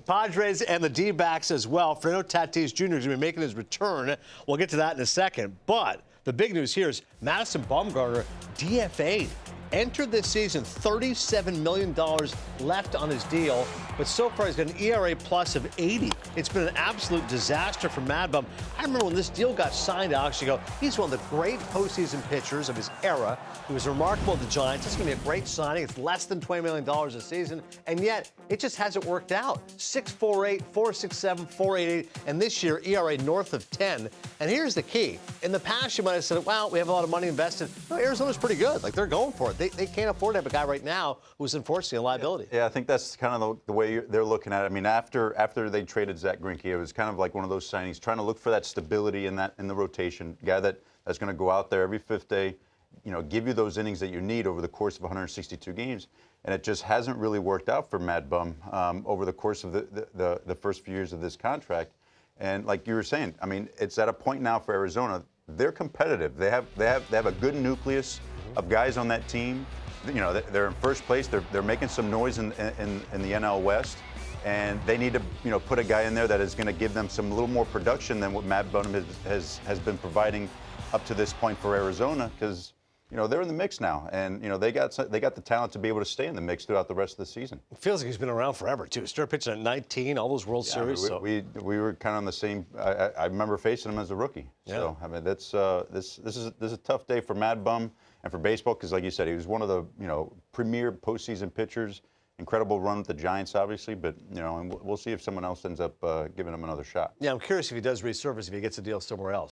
Padres and the D-backs as well. Fernando Tatis Jr. is going to be making his return. We'll get to that in a second. But the big news here is Madison Bumgarner DFA'd. Entered this season, $37 million left on his deal, but so far he's got an ERA plus of 80. It's been an absolute disaster for Mad Bum. I remember when this deal got signed, Alex, you go, he's one of the great postseason pitchers of his era. He was remarkable at the Giants. It's going to be a great signing. It's less than $20 million a season, and yet it just hasn't worked out. 6.48, 4.67, 4.88, and this year ERA north of 10. And here's the key. In the past, you might have said, well, we have a lot of money invested. No, Arizona's pretty good. Like, they're going for it. They can't afford to have a guy right now who's enforcing a liability. Yeah, I think that's kind of the way they're looking at it. I mean, after they traded Zach Greinke, it was kind of like one of those signings, trying to look for that stability in the rotation, guy that's going to go out there every fifth day, give you those innings that you need over the course of 162 games. And it just hasn't really worked out for Mad Bum over the course of the first few years of this contract. And like you were saying, I mean, it's at a point now for Arizona. They're competitive. They have a good nucleus of guys on that team. They're in first place. They're making some noise in the NL West, and they need to put a guy in there that is going to give them some little more production than what Mad Bum has been providing up to this point for Arizona, because they're in the mix now, and they got the talent to be able to stay in the mix throughout the rest of the season. It feels like he's been around forever too. Started pitching at 19, all those World Series. We were kind of on the same. I remember facing him as a rookie. Yeah. So I mean, this is a tough day for Mad Bum and for baseball, because like you said, he was one of the premier postseason pitchers. Incredible run with the Giants, obviously, but and we'll see if someone else ends up giving him another shot. Yeah, I'm curious if he does resurface, if he gets a deal somewhere else.